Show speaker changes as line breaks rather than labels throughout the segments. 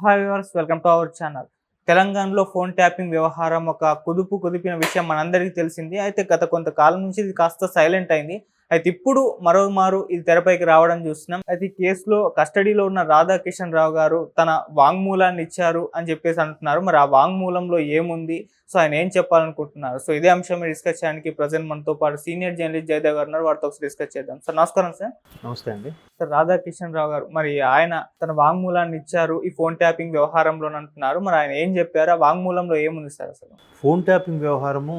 Hi viewers, welcome to our channel. తెలంగాణలో phone tapping వ్యవహారం ఒక కుదిపిన విషయం మనందరికీ తెలిసింది. అయితే గత కొంతకాలం నుంచి ఇది కాస్త సైలెంట్ అయింది. అయితే ఇప్పుడు మరోమారు ఇది తెరపైకి రావడం చూస్తున్నాం. అయితే ఈ కేసులో కస్టడీలో ఉన్న రాధాకిషన్ రావు గారు తన వాంగ్మూలాన్ని ఇచ్చారు అని చెప్పేసి అంటున్నారు. మరి ఆ వాంగ్మూలంలో ఏముంది, సో ఆయన ఏం చెప్పాలనుకుంటున్నారు? సో ఇదే అంశం డిస్కస్ చేయడానికి ప్రజెంట్ మనతో పాటు సీనియర్ జర్నలిస్ట్ జయదేవ్ గారు ఉన్నారు. వారితో ఒకసారి డిస్కస్ చేద్దాం. సార్ నమస్కారం. సార్
నమస్తే అండి.
సార్, రాధాకిషన్ రావు గారు మరి ఆయన తన వాంగ్మూలాన్ని ఇచ్చారు ఈ ఫోన్ ట్యాపింగ్ వ్యవహారంలో అంటున్నారు. మరి ఆయన ఏం చెప్పారు? ఆ వాంగ్మూలంలో ఏముంది సార్ అసలు?
ఫోన్ ట్యాపింగ్ వ్యవహారము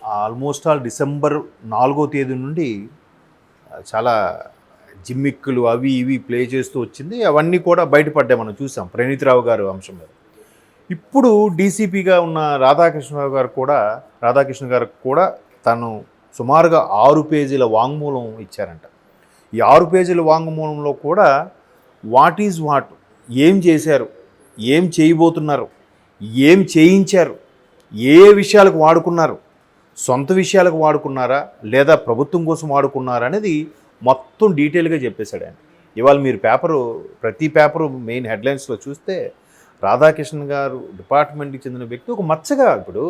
ఆల్మోస్ట్ ఆల్ డిసెంబర్ 4వ తేదీ నుండి చాలా జిమ్మిక్కులు అవి ఇవి ప్లే చేస్తూ వచ్చింది. అవన్నీ కూడా బయటపడ్డాయి, మనం చూసాం ప్రణీత్ రావు గారు అంశం మీద. ఇప్పుడు డీసీపీగా ఉన్న రాధాకృష్ణ గారు కూడా తను సుమారుగా 6 పేజీల వాంగ్మూలం ఇచ్చారంట. ఈ 6 పేజీల వాంగ్మూలంలో కూడా వాట్ ఈజ్ వాట్, ఏం చేశారు, ఏం చేయబోతున్నారు, ఏం చేయించారు, ఏ విషయాలకు వాడుకున్నారు, సొంత విషయాలకు వాడుకున్నారా లేదా ప్రభుత్వం కోసం వాడుకున్నారా అనేది మొత్తం డీటెయిల్గా చెప్పేశాడు ఆయన. ఇవాళ మీరు ప్రతి పేపరు మెయిన్ హెడ్లైన్స్లో చూస్తే రాధాకృష్ణ గారు డిపార్ట్మెంట్కి చెందిన వ్యక్తి ఒక మచ్చగా, ఇప్పుడు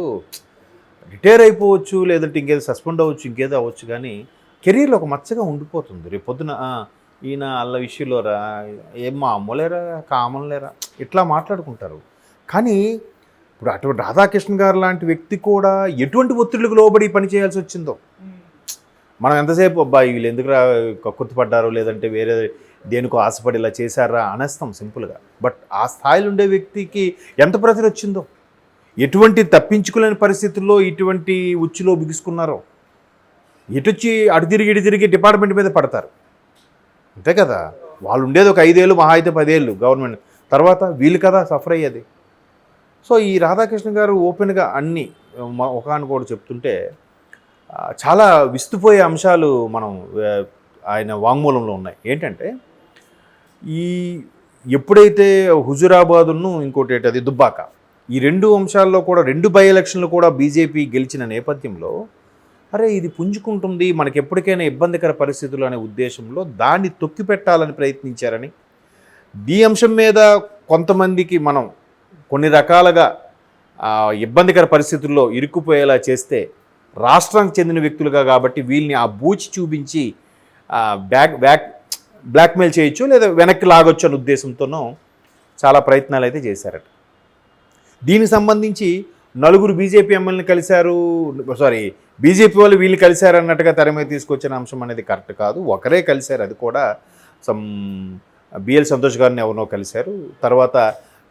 రిటైర్ అయిపోవచ్చు, లేదంటే ఇంకేదో సస్పెండ్ అవ్వచ్చు, ఇంకేదో అవ్వచ్చు, కానీ కెరీర్లో ఒక మచ్చగా ఉండిపోతుంది. రేపు పొద్దున ఈయన అల్ల విషయంలో ఏం మా అమ్మలేరా కామలేరా ఇట్లా మాట్లాడుకుంటారు. కానీ ఇప్పుడు అటువంటి రాధాకృష్ణ గారు లాంటి వ్యక్తి కూడా ఎటువంటి ఒత్తిళ్లకు లోబడి పని చేయాల్సి వచ్చిందో మనం ఎంతసేపు అబ్బాయి వీళ్ళు ఎందుకు కక్కుర్తిపడ్డారో లేదంటే వేరే దేనికో ఆశపడి ఇలా చేశారా అనేస్తాం సింపుల్గా. బట్ ఆ స్థాయిలో ఉండే వ్యక్తికి ఎంత ప్రెజర్ వచ్చిందో, ఎటువంటి తప్పించుకోలేని పరిస్థితుల్లో ఇటువంటి ఉచ్చులో బిగుసుకున్నారో, ఎటొచ్చి అటు తిరిగి డిపార్ట్మెంట్ మీద పడతారు. అంతే కదా, వాళ్ళు ఉండేది ఒక 5 ఏళ్ళు, మహా అయితే 10 ఏళ్ళు గవర్నమెంట్, తర్వాత వీళ్ళు కదా సఫర్ అయ్యేది. సో ఈ రాధాకృష్ణ గారు ఓపెన్గా అన్నీ ఒకనొకటి చెప్తుంటే చాలా విస్తుపోయే అంశాలు మనం ఆయన వాంగ్మూలంలో ఉన్నాయి. ఏంటంటే ఎప్పుడైతే హుజురాబాదును ఇంకోటి అది దుబ్బాక, ఈ 2 అంశాల్లో కూడా 2 బై ఎలక్షన్లు కూడా బీజేపీ గెలిచిన నేపథ్యంలో అరే ఇది పుంజుకుంటుంది, మనకి ఎప్పటికైనా ఇబ్బందికర పరిస్థితులు అనే ఉద్దేశంలో దాన్ని తొక్కిపెట్టాలని ప్రయత్నించారని, ఈ అంశం మీద కొంతమందికి మనం కొన్ని రకాలుగా ఇబ్బందికర పరిస్థితుల్లో ఇరుక్కుపోయేలా చేస్తే రాష్ట్రానికి చెందిన వ్యక్తులుగా కాబట్టి వీళ్ళని ఆ బూచి చూపించి బ్లాక్మెయిల్ చేయొచ్చు లేదా వెనక్కి లాగొచ్చు అనే ఉద్దేశంతోనూ చాలా ప్రయత్నాలు అయితే చేశారట. దీనికి సంబంధించి 4 బీజేపీ ఎమ్మెల్యేని కలిశారు, బీజేపీ వాళ్ళు వీళ్ళు కలిశారు అన్నట్టుగా తెర మీద తీసుకొచ్చిన అంశం అనేది కరెక్ట్ కాదు. ఒకరే కలిశారు, అది కూడా బిఎల్ సంతోష్ గారిని ఎవరినో కలిశారు. తర్వాత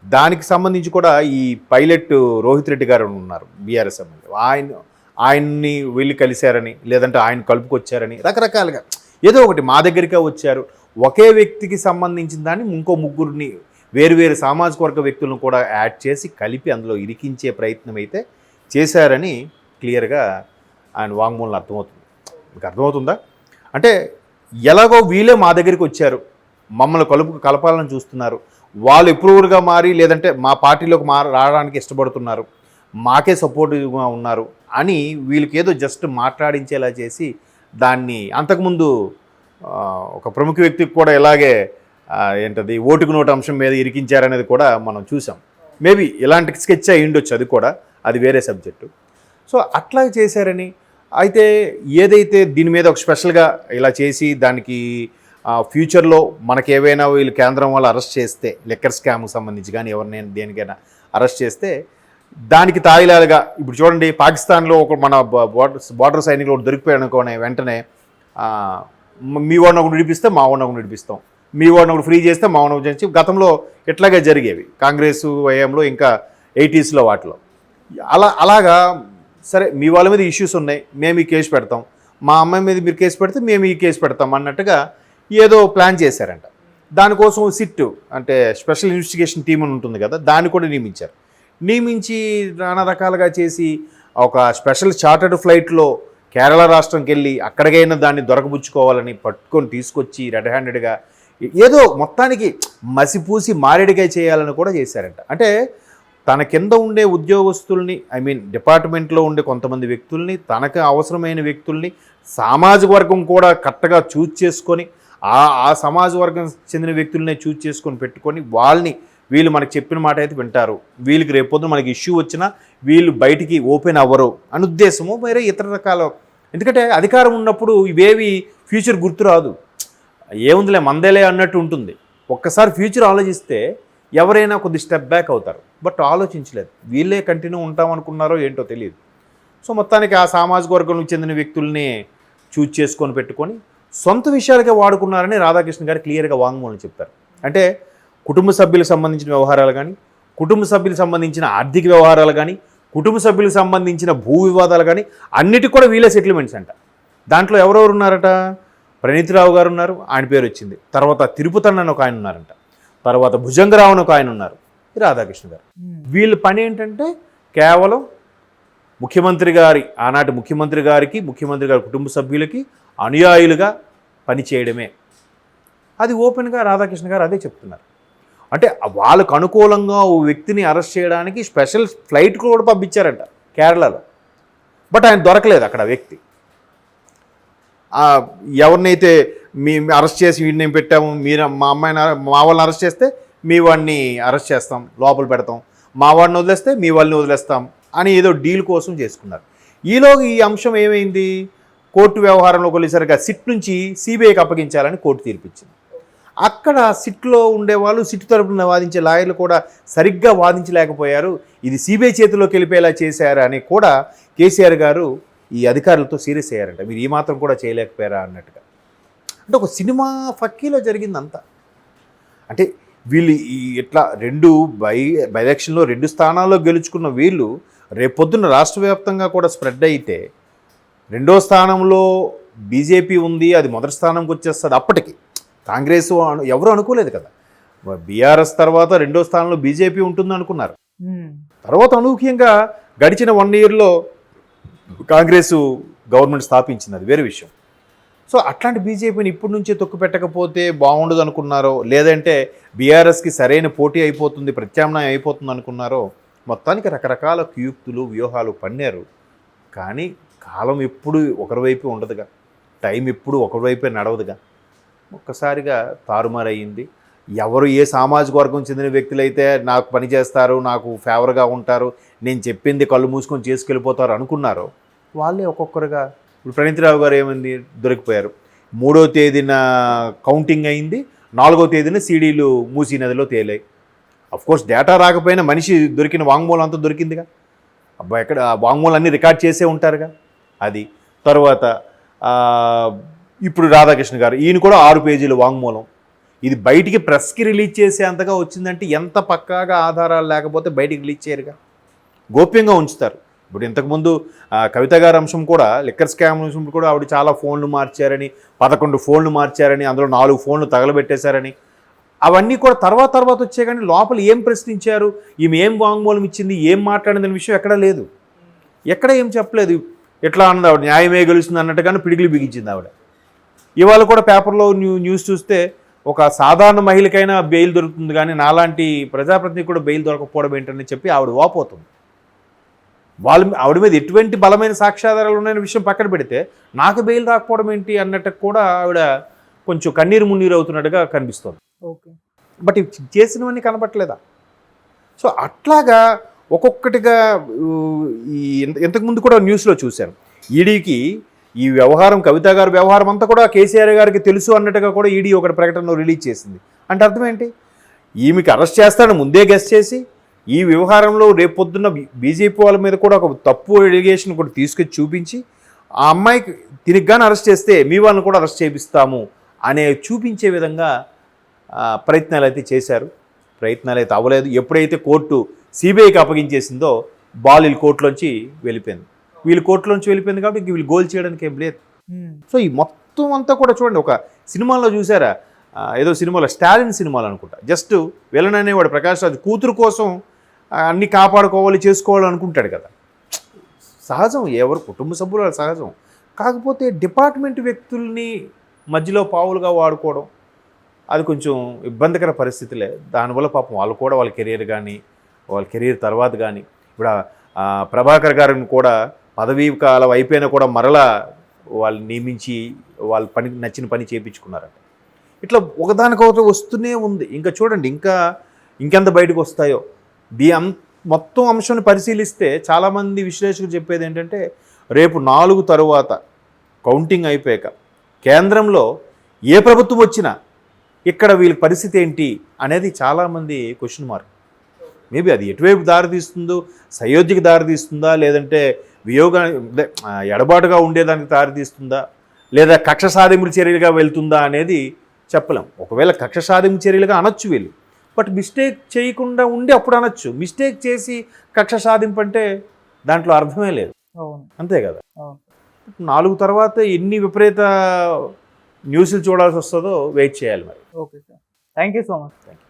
దానికి సంబంధించి కూడా ఈ పైలట్ రోహిత్ రెడ్డి గారు ఉన్నారు బీఆర్ఎస్ ఎమ్మెల్యే, ఆయన్ని వీళ్ళు కలిశారని లేదంటే ఆయన కలుపుకొచ్చారని రకరకాలుగా ఏదో ఒకటి మా దగ్గరికే వచ్చారు. ఒకే వ్యక్తికి సంబంధించిన దాన్ని ఇంకో 3 వేరువేరు సామాజిక వర్గ వ్యక్తులను కూడా యాడ్ చేసి కలిపి అందులో ఇరికించే ప్రయత్నం అయితే చేశారని క్లియర్గా ఆయన వాంగ్మూలం అర్థమవుతుంది. మీకు అర్థమవుతుందా? అంటే ఎలాగో వీళ్ళే మా దగ్గరికి వచ్చారు, మమ్మల్ని కలపాలని చూస్తున్నారు, వాళ్ళు అప్రూవర్గా మారి లేదంటే మా పార్టీలోకి రావడానికి ఇష్టపడుతున్నారు, మాకే సపోర్టివ్గా ఉన్నారు అని వీళ్ళకి ఏదో జస్ట్ మాట్లాడించేలా చేసి దాన్ని అంతకుముందు ఒక ప్రముఖ వ్యక్తికి కూడా ఇలాగే ఓటుకు నోటు అంశం మీద ఇరికించారనేది కూడా మనం చూసాం. మేబీ ఇలాంటి స్కెచ్ అయి ఉండొచ్చు, అది కూడా, అది వేరే సబ్జెక్టు. సో అట్లా చేశారని అయితే ఏదైతే దీని మీద ఒక స్పెషల్గా ఇలా చేసి దానికి ఫ్యూచర్లో మనకి ఏవైనా వీళ్ళు కేంద్రం వాళ్ళు అరెస్ట్ చేస్తే లిక్కర్ స్కామ్కి సంబంధించి కానీ ఎవరినైనా దేనికైనా అరెస్ట్ చేస్తే దానికి తాయిలాలుగా ఇప్పుడు చూడండి, పాకిస్తాన్లో ఒక మన బార్డర్ సైనికులు ఒకటి దొరికిపోయాడు అనుకోని వెంటనే మీ వాడిని ఒకటి విడిపిస్తే మా వాడిని ఒకటి విడిపిస్తాం, మీ వాడిని ఒకటి ఫ్రీ చేస్తే మా వాడిని చేసి గతంలో ఇట్లాగే జరిగేవి కాంగ్రెస్ వయంలో ఇంకా 80s వాటిలో. అలాగా సరే మీ వాళ్ళ మీద ఇష్యూస్ ఉన్నాయి, మేము ఈ కేసు పెడతాం, మా అమ్మాయి మీద మీరు కేసు పెడితే మేము ఈ కేసు పెడతాం అన్నట్టుగా ఏదో ప్లాన్ చేశారంట. దానికోసం సిట్ అంటే స్పెషల్ ఇన్వెస్టిగేషన్ టీమ్ అని ఉంటుంది కదా, దాన్ని కూడా నియమించి నానా రకాలుగా చేసి ఒక స్పెషల్ చార్టర్డ్ ఫ్లైట్లో కేరళ రాష్ట్రంకి వెళ్ళి అక్కడికైనా దాన్ని దొరకబుచ్చుకోవాలని పట్టుకొని తీసుకొచ్చి రెడ్ హ్యాండెడ్గా ఏదో మొత్తానికి మసిపూసి మారేడుగా చేయాలని కూడా చేశారంట. అంటే తన కింద ఉండే ఉద్యోగస్తుల్ని డిపార్ట్మెంట్లో ఉండే కొంతమంది వ్యక్తుల్ని, తనకు అవసరమైన వ్యక్తుల్ని సామాజిక వర్గం కూడా కరెక్ట్గా చూజ్ చేసుకొని ఆ సమాజ వర్గం చెందిన వ్యక్తులనే చూజ్ చేసుకొని పెట్టుకొని వాళ్ళని వీళ్ళు మనకి చెప్పిన మాట అయితే వింటారు, వీళ్ళకి రేపొద్దున మనకి ఇష్యూ వచ్చినా వీళ్ళు బయటికి ఓపెన్ అవ్వరు అని ఉద్దేశము, వేరే ఇతర రకాల. ఎందుకంటే అధికారం ఉన్నప్పుడు ఇవేవి ఫ్యూచర్ గుర్తురాదు, ఏముందిలే మందేలే అన్నట్టు ఉంటుంది. ఒక్కసారి ఫ్యూచర్ ఆలోచిస్తే ఎవరైనా కొద్ది స్టెప్ బ్యాక్ అవుతారు. బట్ ఆలోచించలేదు, వీళ్ళే కంటిన్యూ ఉంటామనుకున్నారో ఏంటో తెలియదు. సో మొత్తానికి ఆ సామాజిక వర్గంకి చెందిన వ్యక్తుల్ని చూజ్ చేసుకొని పెట్టుకొని సొంత విషయాలకే వాడుకున్నారని రాధాకృష్ణ గారు క్లియర్గా వాంగ్మూలం చెప్పారు. అంటే కుటుంబ సభ్యులకు సంబంధించిన వ్యవహారాలు కానీ, కుటుంబ సభ్యులకు సంబంధించిన ఆర్థిక వ్యవహారాలు కానీ, కుటుంబ సభ్యులకు సంబంధించిన భూ వివాదాలు కానీ అన్నిటికి కూడా వీళ్ళే సెటిల్మెంట్స్ అంట. దాంట్లో ఎవరెవరు ఉన్నారట? ప్రణీతిరావు గారు ఉన్నారు, ఆయన పేరు వచ్చింది. తర్వాత తిరుపతి అన్న ఒక ఆయన ఉన్నారంట. తర్వాత భుజంగరావు అని ఒక ఆయన ఉన్నారు, రాధాకృష్ణ గారు. వీళ్ళ పని ఏంటంటే కేవలం ముఖ్యమంత్రి గారి, ఆనాటి ముఖ్యమంత్రి గారికి, ముఖ్యమంత్రి గారి కుటుంబ సభ్యులకి అనుయాయులుగా పనిచేయడమే. అది ఓపెన్గా రాధాకృష్ణ గారు అదే చెప్తున్నారు. అంటే వాళ్ళకు అనుకూలంగా ఓ వ్యక్తిని అరెస్ట్ చేయడానికి స్పెషల్ ఫ్లైట్ కూడా పంపించారంట కేరళలో. బట్ ఆయన దొరకలేదు అక్కడ వ్యక్తి. ఎవరినైతే మీ అరెస్ట్ చేసి వీడిని మేము పెట్టాము, మీరు మా అమ్మాయిని మా వాళ్ళని అరెస్ట్ చేస్తే మీ వాడిని అరెస్ట్ చేస్తాం, లోపల పెడతాం, మా వాడిని వదిలేస్తే మీ వాళ్ళని వదిలేస్తాం అని ఏదో డీల్ కోసం చేసుకున్నారు. ఈలోగా ఈ అంశం ఏమైంది? కోర్టు వ్యవహారంలోకి వెళ్ళేసరిగా సిట్ నుంచి సిబిఐకి అప్పగించాలని కోర్టు తీర్పిచ్చింది. అక్కడ సిట్లో ఉండేవాళ్ళు, సిట్ తరపున వాదించే లాయర్లు కూడా సరిగ్గా వాదించలేకపోయారు, ఇది సిబిఐ చేతిలోకి వెళ్ళిపోయేలా చేశారు అని కూడా కేసీఆర్ గారు ఈ అధికారులతో సీరియస్ అయ్యారంట. మీరు ఈ మాత్రం కూడా చేయలేకపోయారా అన్నట్టుగా. అంటే ఒక సినిమా ఫక్కీలో జరిగిందంతా. అంటే వీళ్ళు ఇట్లా బై ఎలక్షన్లో 2 స్థానాల్లో గెలుచుకున్న వీళ్ళు రేపొద్దున రాష్ట్ర వ్యాప్తంగా కూడా స్ప్రెడ్ అయితే 2వ స్థానంలో బీజేపీ ఉంది, అది మొదటి స్థానంకి వచ్చేస్తుంది. అప్పటికి కాంగ్రెస్ ఎవరు అనుకోలేదు కదా, బీఆర్ఎస్ తర్వాత 2వ స్థానంలో బీజేపీ ఉంటుంది అనుకున్నారు. తర్వాత అనూహ్యంగా గడిచిన 1 ఇయర్లో కాంగ్రెస్ గవర్నమెంట్ స్థాపించింది, అది వేరే విషయం. సో అట్లాంటి బీజేపీని ఇప్పటి నుంచే తొక్కు పెట్టకపోతే బాగుండదు అనుకున్నారో, లేదంటే బీఆర్ఎస్కి సరైన పోటీ అయిపోతుంది, ప్రత్యామ్నాయం అయిపోతుంది అనుకున్నారో, మొత్తానికి రకరకాల కుయుక్తులు వ్యూహాలు పన్నారు. కానీ కాలం ఎప్పుడు ఒకరివైపే ఉండదుగా, టైం ఎప్పుడు ఒకరివైపే నడవదుగా. ఒక్కసారిగా తారుమారయ్యింది. ఎవరు ఏ సామాజిక వర్గం చెందిన వ్యక్తులైతే నాకు పని చేస్తారు, నాకు ఫేవర్గా ఉంటారు, నేను చెప్పింది కళ్ళు మూసుకొని చేసుకెళ్ళిపోతారు అనుకున్నారో వాళ్ళే ఒక్కొక్కరుగా. ఇప్పుడు ప్రణీతిరావు గారు ఏమైంది, దొరికిపోయారు. 3వ తేదీన కౌంటింగ్ అయింది, 4వ తేదీన సీడీలు మూసీ నదిలో తేలాయి. అఫ్కోర్స్ డేటా రాకపోయినా మనిషి దొరికిన వాంగ్మూలం అంతా దొరికిందిగా. అబ్బా ఎక్కడ వాంగ్మూలం అన్నీ రికార్డ్ చేసే ఉంటారుగా. అది తర్వాత ఇప్పుడు రాధాకృష్ణ గారు, ఈయన కూడా 6 పేజీల వాంగ్మూలం. ఇది బయటికి ప్రెస్కి రిలీజ్ చేసే అంతగా వచ్చిందంటే ఎంత పక్కాగా ఆధారాలు లేకపోతే బయటికి రిలీజ్ చేయరుగా, గోప్యంగా ఉంచుతారు. ఇప్పుడు ఇంతకుముందు కవిత గారి అంశం కూడా, లిక్కర్ స్కామ్ అంశం కూడా ఆవిడ చాలా ఫోన్లు మార్చారని, 11 ఫోన్లు మార్చారని, అందులో 4 ఫోన్లు తగలబెట్టేశారని, అవన్నీ కూడా తర్వాత వచ్చే. కానీ లోపల ఏం ప్రశ్నించారు, ఈమె ఏం వాంగ్మూలం ఇచ్చింది, ఏం మాట్లాడిందనే విషయం ఎక్కడా లేదు, ఎక్కడ ఏం చెప్పలేదు. ఎట్లా అన్నది ఆవిడ, న్యాయమే గెలుస్తుంది అన్నట్టుగానే పిడిగిలి బిగించింది ఆవిడ. ఇవాళ కూడా పేపర్లో న్యూస్ చూస్తే ఒక సాధారణ మహిళకైనా బెయిల్ దొరుకుతుంది, కానీ నాలాంటి ప్రజాప్రతినిధి కూడా బెయిల్ దొరకపోవడం ఏంటని చెప్పి ఆవిడ వాపోతుంది. ఆవిడ మీద ఎటువంటి బలమైన సాక్ష్యాధారాలు ఉన్నాయనే విషయం పక్కన పెడితే నాకు బెయిల్ రాకపోవడం ఏంటి అన్నట్టు కూడా ఆవిడ కొంచెం కన్నీరు మున్నీరు అవుతున్నట్టుగా కనిపిస్తుంది.
ఓకే,
బట్ చేసినవన్నీ కనబట్టలేదా? సో అట్లాగా ఒక్కొక్కటిగా ఇంతకుముందు కూడా న్యూస్లో చూశాను, ఈడీకి ఈ వ్యవహారం, కవిత గారి వ్యవహారం అంతా కూడా కేసీఆర్ గారికి తెలుసు అన్నట్టుగా కూడా ఈడీ ఒకటి ప్రకటనలో రిలీజ్ చేసింది. అంటే అర్థం ఏంటి, ఈమెకి అరెస్ట్ చేస్తాడని ముందే గెస్ చేసి ఈ వ్యవహారంలో రేపొద్దున్న బీజేపీ వాళ్ళ మీద కూడా ఒక తప్పు ఎలిగేషన్ కూడా తీసుకొచ్చి చూపించి ఆ అమ్మాయికి తిరిగ్గానే అరెస్ట్ చేస్తే మీ వాళ్ళని కూడా అరెస్ట్ చేపిస్తాము అనే చూపించే విధంగా ప్రయత్నాలు అయితే చేశారు. ప్రయత్నాలు అయితే అవ్వలేదు. ఎప్పుడైతే కోర్టు సిబిఐకి అప్పగించేసిందో వీళ్ళు కోర్టులోంచి వెళ్ళిపోయింది. వీళ్ళు కోర్టులోంచి వెళ్ళిపోయింది కాబట్టి ఇంక వీళ్ళు గోల్ చేయడానికి ఏం లేదు. సో ఈ మొత్తం అంతా కూడా చూడండి, ఒక సినిమాలో చూసారా, ఏదో సినిమాలో స్టాలిన్ సినిమాలు అనుకుంటా, జస్ట్ విలన్ అనేవాడు ప్రకాష్ రాజ్ కూతురు కోసం అన్నీ కాపాడుకోవాలి, చేసుకోవాలి అనుకుంటాడు కదా, సహజం, ఎవరు కుటుంబ సభ్యులు సహజం. కాకపోతే డిపార్ట్మెంట్ వ్యక్తుల్ని మధ్యలో పావులుగా వాడుకోవడం అది కొంచెం ఇబ్బందికర పరిస్థితులే. దానివల్ల పాపం వాళ్ళు కూడా వాళ్ళ కెరీర్ కానీ, వాళ్ళ కెరీర్ తర్వాత కానీ, ఇప్పుడు ప్రభాకర్ గారిని కూడా పదవీ కాలం అయిపోయినా కూడా మరలా వాళ్ళు నియమించి వాళ్ళ నచ్చిన పని చేయించుకున్నారట. ఇట్లా ఒకదానికొకటి వస్తూనే ఉంది. ఇంకా చూడండి, ఇంకా ఇంకెంత బయటకు వస్తాయో మొత్తం అంశాన్ని పరిశీలిస్తే చాలామంది విశ్లేషకులు చెప్పేది ఏంటంటే రేపు 4 తరువాత కౌంటింగ్ అయిపోయాక కేంద్రంలో ఏ ప్రభుత్వం వచ్చినా ఇక్కడ వీళ్ళ పరిస్థితి ఏంటి అనేది చాలామంది క్వశ్చన్ మార్క్. మేబీ అది ఎటువైపు దారితీస్తుందో, సయోధ్యకి దారితీస్తుందా, లేదంటే ఎడబాటుగా ఉండేదానికి దారితీస్తుందా, లేదా కక్ష సాధింపుల చర్యలుగా వెళ్తుందా అనేది చెప్పలేం. ఒకవేళ కక్ష సాధింపు చర్యలుగా అనొచ్చు వీళ్ళు, బట్ మిస్టేక్ చేయకుండా ఉండి అప్పుడు అనొచ్చు. మిస్టేక్ చేసి కక్ష సాధింపు అంటే దాంట్లో అర్థమే లేదు. అంతే కదా. 4 తర్వాత ఎన్ని విపరీత న్యూస్లు చూడాల్సి వస్తుందో వెయిట్ చేయాలి మరి.
Okay sir, thank you so much.